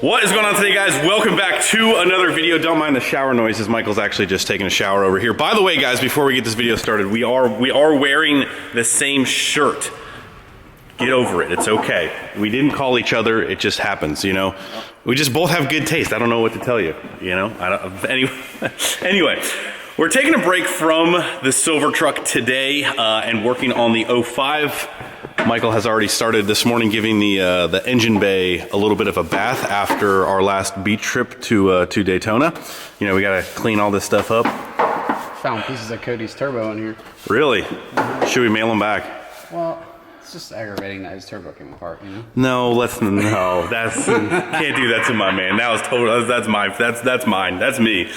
What is going on today, guys? Welcome back to another video. Don't mind the shower noises. Michael's actually just taking a shower over here. By the way, guys, before we get this video started, we are wearing the same shirt. Get over it. It's okay. We didn't call each other. It just happens, you know. We just both have good taste. I don't know what to tell you, you know. Anyway, we're taking a break from the silver truck today and working on the 05. Michael has already started this morning giving the engine bay a little bit of a bath after our last beach trip to Daytona. You know, we got to clean all this stuff up. Found pieces of Cody's turbo in here. Really? Should we mail them back? Well, it's just aggravating that his turbo came apart, you know? No, that's can't do that to my man. That was total. That's mine. That's me.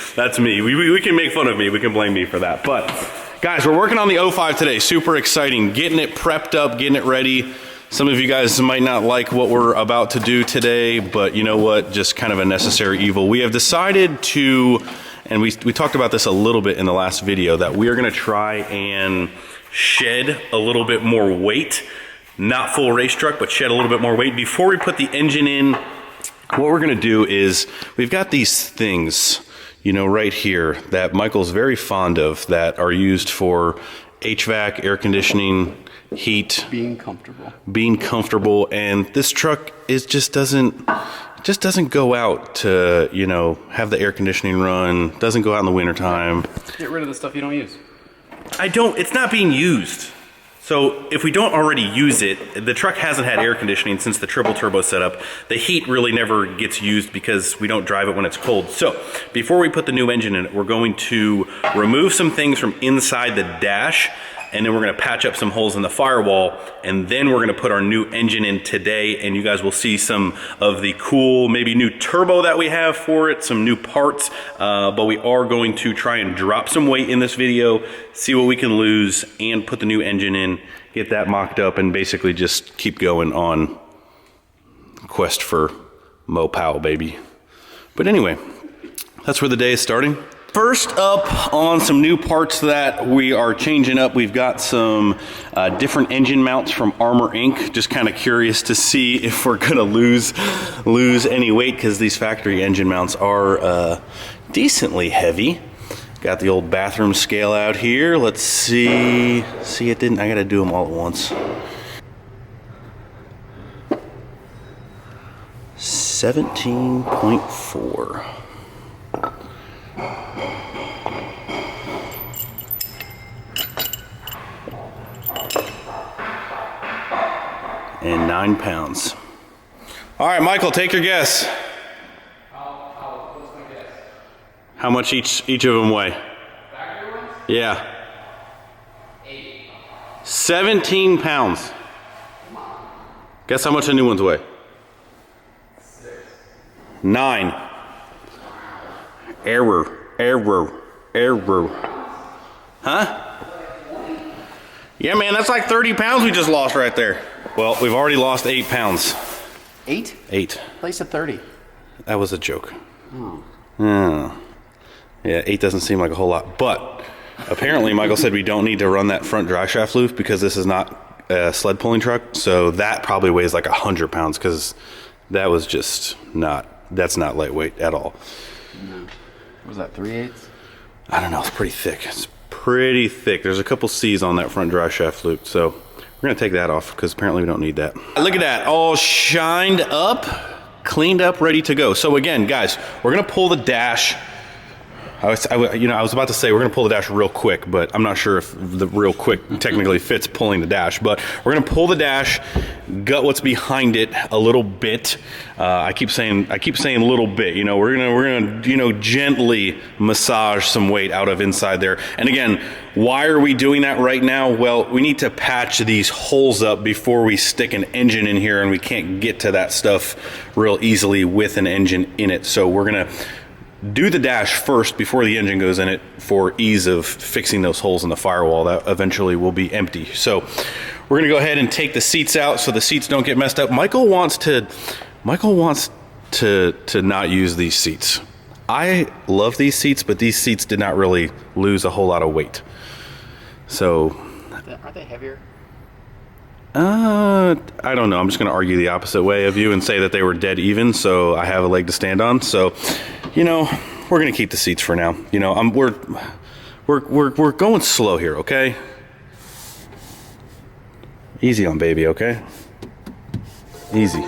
We can make fun of me. We can blame me for that. But guys, we're working on the 05 today. Super exciting. Getting it prepped up, getting it ready. Some of you guys might not like what we're about to do today, but you know what? Just kind of a necessary evil. We have decided to, and we talked about this a little bit in the last video, that we are going to try and shed a little bit more weight. Not full race truck, but shed a little bit more weight. Before we put the engine in, what we're going to do is we've got these things, you know, right here that Michael's very fond of that are used for HVAC, air conditioning, heat. Being comfortable. And this truck just doesn't go out to, you know, have the air conditioning run, doesn't go out in the wintertime. Get rid of the stuff you don't use. It's not being used. So if we don't already use it, the truck hasn't had air conditioning since the triple turbo setup. The heat really never gets used because we don't drive it when it's cold. So before we put the new engine in it, we're going to remove some things from inside the dash, and then we're gonna patch up some holes in the firewall, and then we're gonna put our new engine in today, and you guys will see some of the cool, maybe new turbo that we have for it, some new parts, but we are going to try and drop some weight in this video, see what we can lose, and put the new engine in, get that mocked up, and basically just keep going on quest for Mo-Pow, baby. But anyway, that's where the day is starting. First up on some new parts that we are changing up, we've got some different engine mounts from Armor Inc. Just kind of curious to see if we're gonna lose any weight, because these factory engine mounts are decently heavy. Got the old bathroom scale out here. Let's see it didn't, I gotta do them all at once. 17.4. And 9 pounds. All right, Michael, take your guess. What's my guess? How much each of them weigh? Factory ones? Yeah. 8. 17 pounds. Guess how much the new ones weigh? 6. 9. Error. Huh? Yeah, man, that's like 30 pounds we just lost right there. Well, we've already lost 8 pounds. 8? 8. Place at 30. That was a joke. Oh. Yeah, 8 doesn't seem like a whole lot. But apparently Michael said we don't need to run that front dry shaft loop because this is not a sled pulling truck. So that probably weighs like 100 pounds because that was just that's not lightweight at all. No. What was that, 3/8? I don't know, it's pretty thick. It's pretty thick. There's a couple C's on that front dry shaft loop. So we're gonna take that off because apparently we don't need that. Look at that, all shined up, cleaned up, ready to go. So again, guys, we're gonna pull the dash. I was about to say we're gonna pull the dash real quick, but I'm not sure if the real quick technically fits pulling the dash. But we're gonna pull the dash, gut what's behind it a little bit. I keep saying a little bit. You know, we're gonna gently massage some weight out of inside there. And again, why are we doing that right now? Well, we need to patch these holes up before we stick an engine in here, and we can't get to that stuff real easily with an engine in it. So we're gonna do the dash first before the engine goes in it for ease of fixing those holes in the firewall that eventually will be empty. So we're gonna go ahead and take the seats out so the seats don't get messed up. Michael wants to not use these seats. I love these seats, but these seats did not really lose a whole lot of weight. So Are they heavier? I don't know. I'm just going to argue the opposite way of you and say that they were dead even, so I have a leg to stand on. So, you know, we're going to keep the seats for now. You know, we're going slow here, okay? Easy on baby, okay? Easy.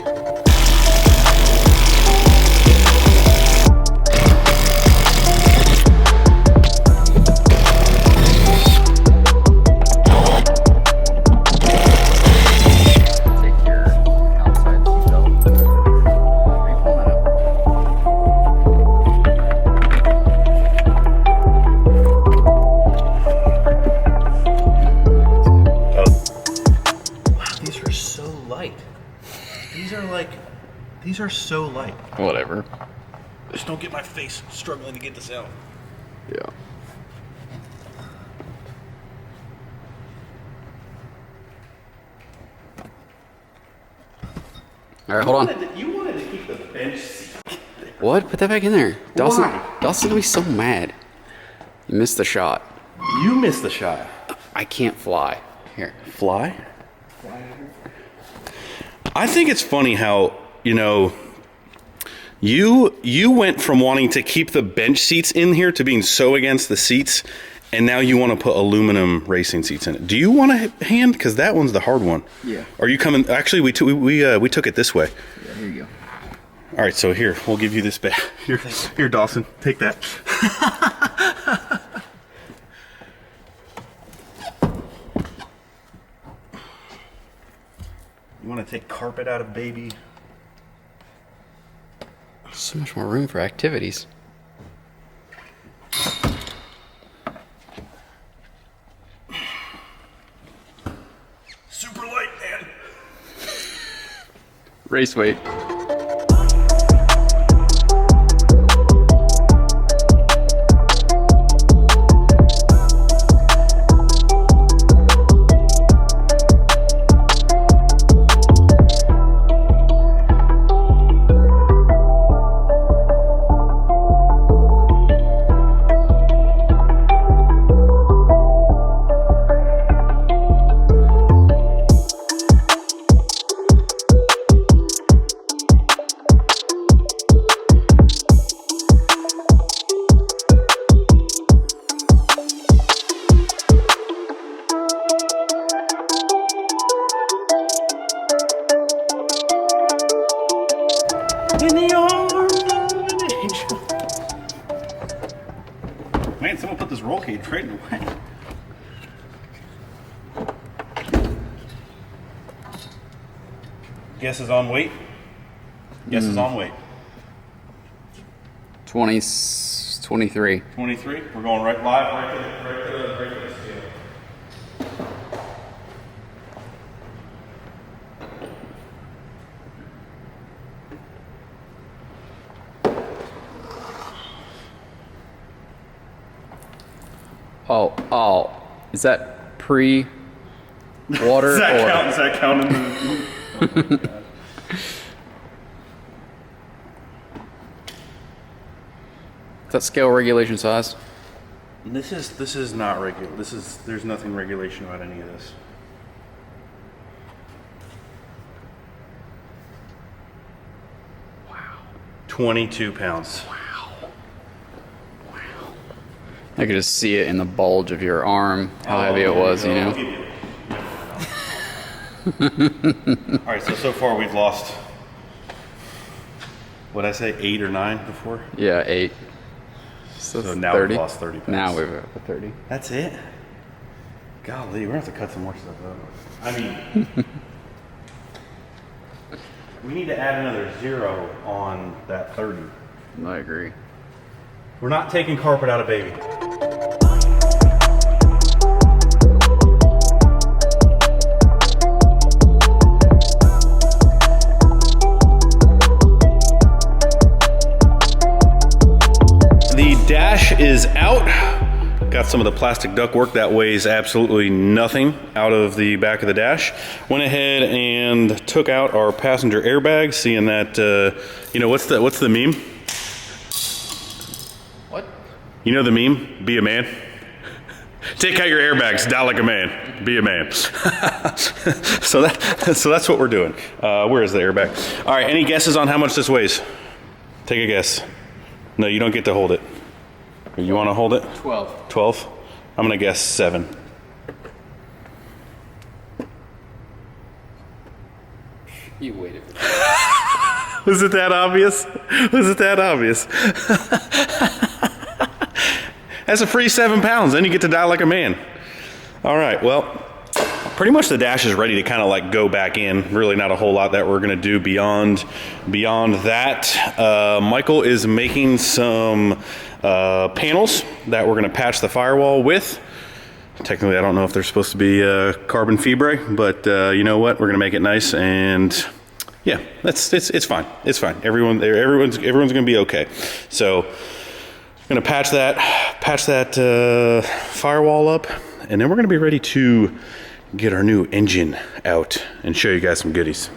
These are so light. Whatever. Just don't get my face struggling to get this out. Yeah. All right, hold on. You wanted to keep the bench seat. What? Put that back in there. Dawson. Why? Dawson's gonna be so mad. You missed the shot. You missed the shot. I can't fly. Here. Fly? I think it's funny how, you know, you went from wanting to keep the bench seats in here to being so against the seats, and now you want to put aluminum racing seats in it. Do you want a hand? Because that one's the hard one. Yeah. Are you coming? Actually, we took it this way. Yeah, here you go. All right, so here, we'll give you this back. Here, Dawson, take that. You want to take carpet out of baby? So much more room for activities. Super light, man. Race weight. In the arms of an angel. Man, someone put this roll cage right in the way. Guess is on weight. Guess is on weight. 23. 23. We're going right live, right to the scale. Oh, is that pre-water Does that or? count? Does that count in the? Is that scale regulation size? This is not regular. There's nothing regulation about any of this. Wow. 22 pounds. I could just see it in the bulge of your arm, how heavy it was, you know? All right, so far we've lost, what'd I say, 8 or 9 before? Yeah, 8. So now 30. we've lost 30 pounds. Now we're at 30. That's it? Golly, we're gonna have to cut some more stuff out. I mean, we need to add another 0 on that 30. I agree. We're not taking carpet out of baby. The dash is out. Got some of the plastic ductwork that weighs absolutely nothing out of the back of the dash. Went ahead and took out our passenger airbag, seeing that, you know, what's the meme? What? You know the meme? Be a man. Take out your airbags, die like a man. Be a man. So that's what we're doing. Where is the airbag? All right, any guesses on how much this weighs? Take a guess. No, you don't get to hold it. You want to hold it? 12. 12? I'm gonna guess 7. You waited. Was it that obvious? Was it that obvious? That's a free 7 pounds. Then you get to die like a man. All right, well, pretty much the dash is ready to kind of like go back in. Really not a whole lot that we're gonna do beyond that. Michael is making some panels that we're gonna patch the firewall with. Technically, I don't know if they're supposed to be carbon fibre, but you know what? We're gonna make it nice, and yeah, it's fine. It's fine. Everyone's gonna be okay. So, gonna patch that firewall up, and then we're gonna be ready to get our new engine out and show you guys some goodies.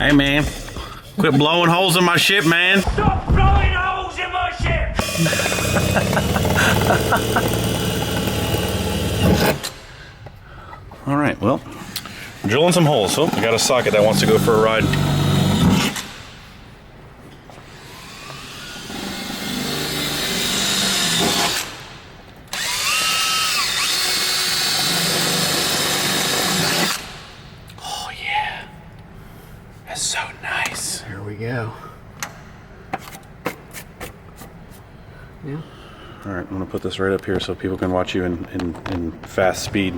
Hey man, quit blowing holes in my ship, man. Stop blowing holes in my ship! All right, well, drilling some holes. Oh, I got a socket that wants to go for a ride. Oh yeah, that's so nice. Here we go. Yeah. All right, I'm gonna put this right up here so people can watch you in fast speed.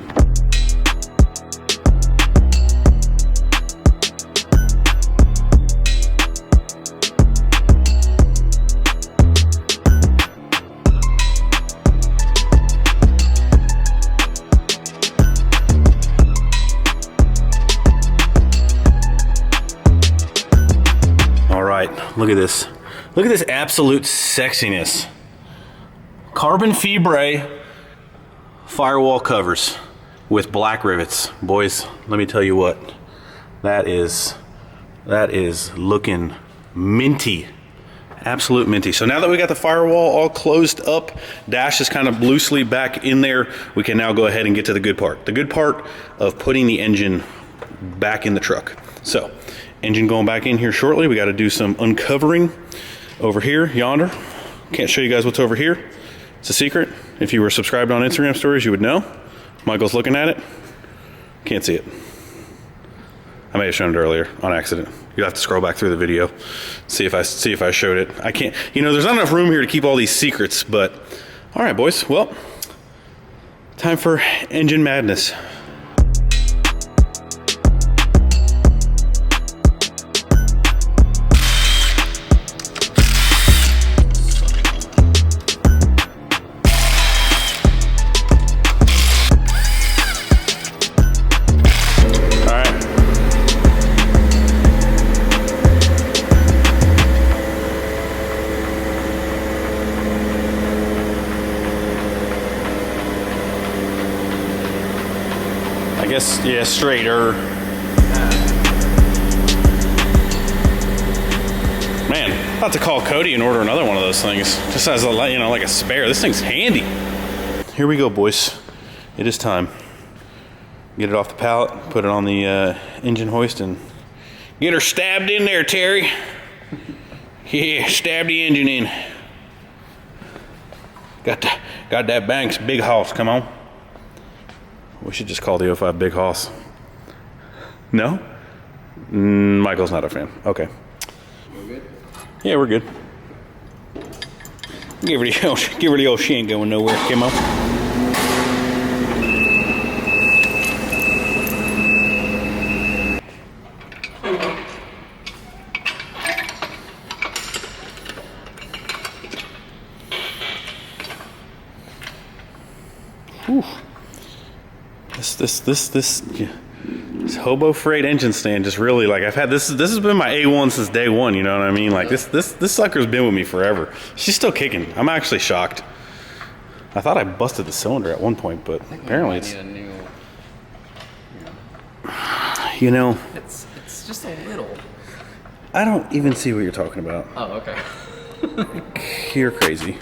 All right, look at this. Look at this absolute sexiness. Carbon fibre firewall covers with black rivets. Boys, let me tell you what, that is looking minty. Absolute minty. So now that we got the firewall all closed up, dash is kind of loosely back in there, we can now go ahead and get to the good part. The good part of putting the engine back in the truck. So, engine going back in here shortly. We got to do some uncovering over here, yonder. Can't show you guys what's over here. It's a secret. If you were subscribed on Instagram stories, you would know. Michael's looking at it. Can't see it. I may have shown it earlier on accident. You'll have to scroll back through the video, see if I showed it. I can't, you know, there's not enough room here to keep all these secrets, but all right, boys. Well, time for engine madness. Yeah, straighter. Man, about to call Cody and order another one of those things. Just as a, you know, like a spare. This thing's handy. Here we go, boys. It is time. Get it off the pallet, put it on the engine hoist, and get her stabbed in there, Terry. Yeah, stab the engine in. Got that Banks big hoss. Come on. We should just call the 05 Big Hoss. No? Michael's not a fan. Okay. We're good? Yeah, we're good. Give her the old, she ain't going nowhere. Come on. This hobo freight engine stand just really, like, I've had this has been my A1 since day one, you know what I mean? Like this sucker's been with me forever. She's still kicking. I'm actually shocked. I thought I busted the cylinder at one point, but apparently it's, need a new, you know, it's just a little. I don't even see what you're talking about. Oh, okay. You're crazy.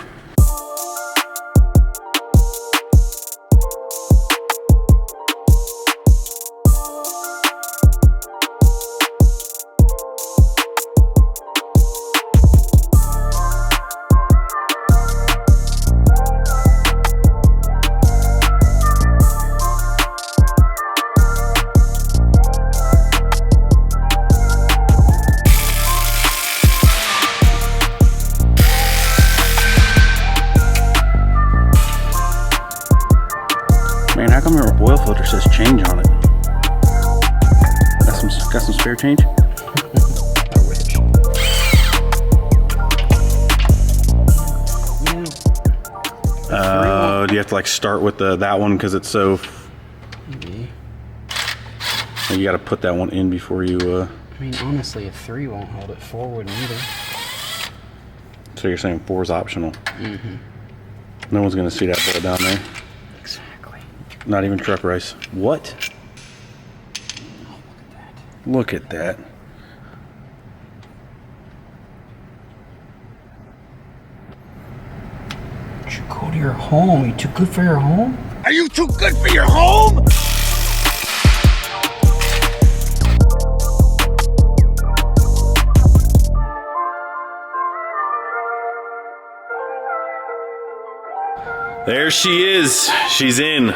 Man, how come your oil filter says change on it? Got some spare change? I wish. Do you have to like start with that one because it's so? Maybe. You got to put that one in before you. I mean, honestly, a 3 won't hold it forward either. So you're saying 4 is optional? Mm-hmm. No one's gonna see that bullet down there. Exactly. Not even truck rice. What? Look at that. You should go to your home. You too good for your home? Are you too good for your home? There she is. She's in.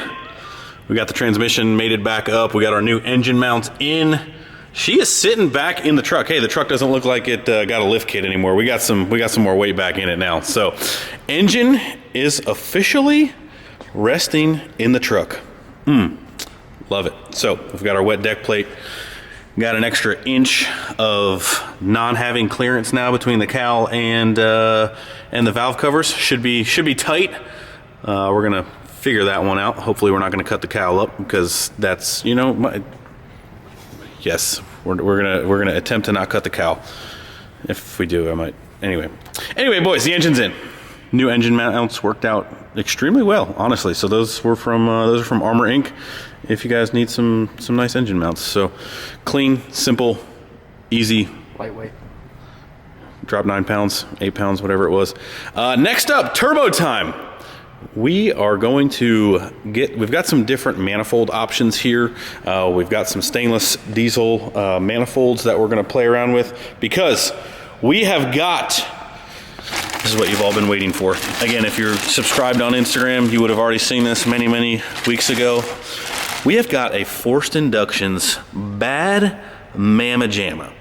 We got the transmission mated back up. We got our new engine mounts in. She is sitting back in the truck. Hey, the truck doesn't look like it got a lift kit anymore. We got some more weight back in it now. So, engine is officially resting in the truck. Love it. So, we've got our wet deck plate. Got an extra inch of non-having clearance now between the cowl and the valve covers. Should be tight. We're gonna figure that one out. Hopefully, we're not gonna cut the cowl up because that's, you know, yes, we're gonna attempt to not cut the cowl. If we do, I might. Anyway, boys, the engine's in. New engine mounts worked out extremely well, honestly. So those are from Armor Inc. If you guys need some nice engine mounts, so clean, simple, easy, Lightweight. drop 9 pounds, 8 pounds, whatever it was. Next up, turbo time. We are going to we've got some different manifold options here. We've got some stainless diesel manifolds that we're going to play around with because we have got, this is what you've all been waiting for. Again, if you're subscribed on Instagram, you would have already seen this many weeks ago. We have got a Forced Inductions Bad Mamma Jamma.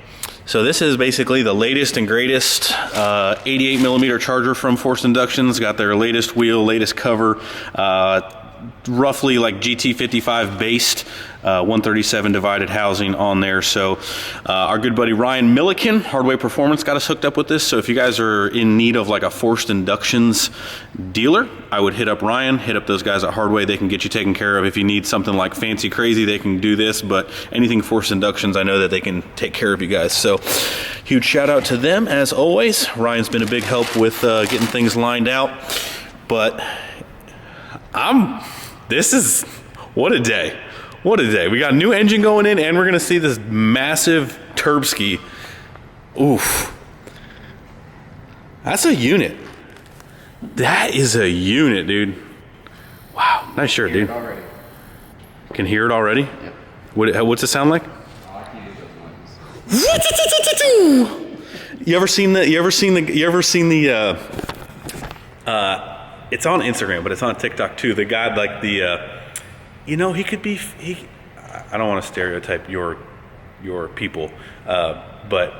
So this is basically the latest and greatest 88 millimeter charger from Forced Inductions. Got their latest wheel, latest cover, roughly like GT55 based, 137 divided housing on there. So our good buddy Ryan Milliken, Hardway Performance, got us hooked up with this. So if you guys are in need of like a Forced Inductions dealer, I would hit up Ryan, hit up those guys at Hardway. They can get you taken care of. If you need something like fancy crazy, they can do this, but anything Forced Inductions, I know that they can take care of you guys. So huge shout out to them as always. Ryan's been a big help with getting things lined out, but what a day. What a day. We got a new engine going in, and we're going to see this massive Turbski. Oof. That's a unit. That is a unit, dude. Wow. Nice shirt, dude. Already. Can hear it already? Yep. What's it sound like? Oh, I can do those ones. You ever seen the it's on Instagram, but it's on TikTok too. The guy, like he could be. I don't want to stereotype your people, but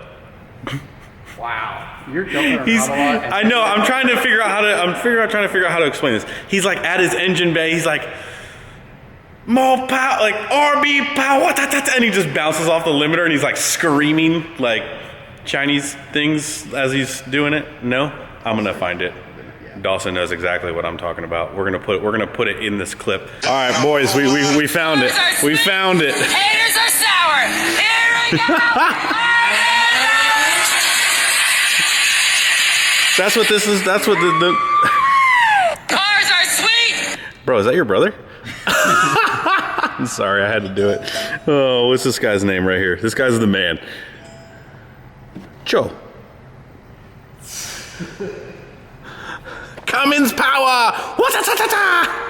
Wow. You're jumping around he's. a lot. I know. I'm trying to figure out how to explain this. He's like at his engine bay. He's like, more power, like RB power, and he just bounces off the limiter, and he's like screaming like Chinese things as he's doing it. No, I'm gonna find it. Dawson knows exactly what I'm talking about. We're gonna put it in this clip. All right, boys, we found it. We found it. Haters are sour. Here we go. That's what this is. That's what the Cars are sweet. Bro, is that your brother? I'm sorry, I had to do it. Oh, what's this guy's name right here? This guy's the man. Joe. Cummins power! Wa-ta-ta-ta-ta!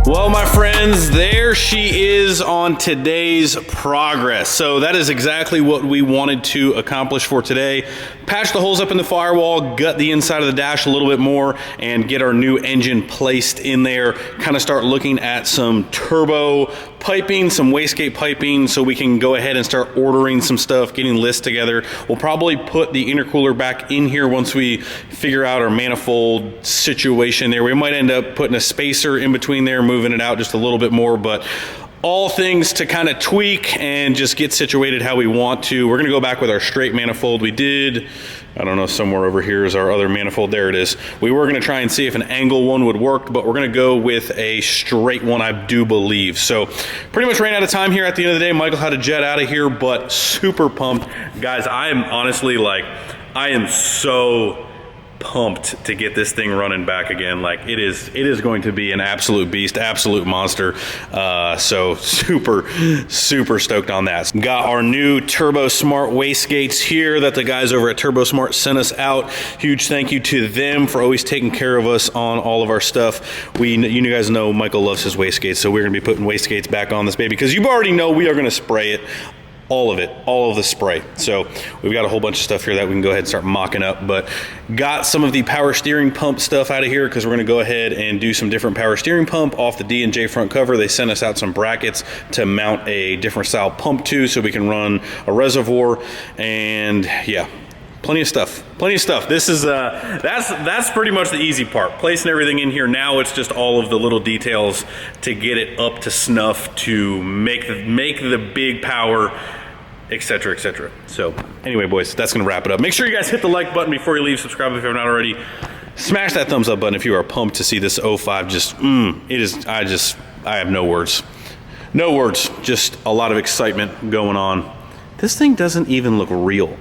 Well, my friends, there she is on today's progress. So that is exactly what we wanted to accomplish for today. Patch the holes up in the firewall, gut the inside of the dash a little bit more, and get our new engine placed in there. Kind of start looking at some turbo piping, some wastegate piping, so we can go ahead and start ordering some stuff, getting lists together. We'll probably put the intercooler back in here once we figure out our manifold situation there. We might end up putting a spacer in between there, moving it out just a little bit more, but all things to kind of tweak and just get situated how we want to. We're gonna go back with our straight manifold. We did, I don't know, somewhere over here is our other manifold. There it is. We were gonna try and see if an angle one would work, but we're gonna go with a straight one, I do believe. So pretty much ran out of time here at the end of the day. Michael had to jet out of here, but super pumped. Guys, I am honestly like, I am so pumped to get this thing running back again. Like it is going to be an absolute beast, absolute monster. So super stoked on that. Got our new Turbo Smart wastegates here that the guys over at Turbo Smart sent us out. Huge thank you to them for always taking care of us on all of our stuff. You guys know Michael loves his wastegates, so we're gonna be putting wastegates back on this baby because you already know we are gonna spray it. All of it, all of the spray. So we've got a whole bunch of stuff here that we can go ahead and start mocking up, but got some of the power steering pump stuff out of here because we're gonna go ahead and do some different power steering pump off the D&J front cover. They sent us out some brackets to mount a different style pump to so we can run a reservoir, and yeah, plenty of stuff. This is that's pretty much the easy part, placing everything in here. Now it's just all of the little details to get it up to snuff to make the big power, etc., etc. So anyway, boys, that's gonna wrap it up. Make sure you guys hit the like button before you leave. Subscribe if you're not already. Smash that thumbs up button if you are pumped to see this 05. Just I have no words. Just a lot of excitement going on. This thing doesn't even look real.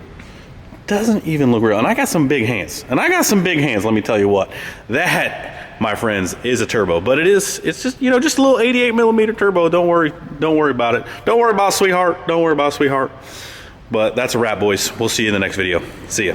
Doesn't even look real. And I got some big hands. Let me tell you what. That, my friends, is a turbo. But it's just, you know, just a little 88 millimeter turbo. Don't worry about it. Don't worry about sweetheart. But that's a wrap, boys. We'll see you in the next video. See ya.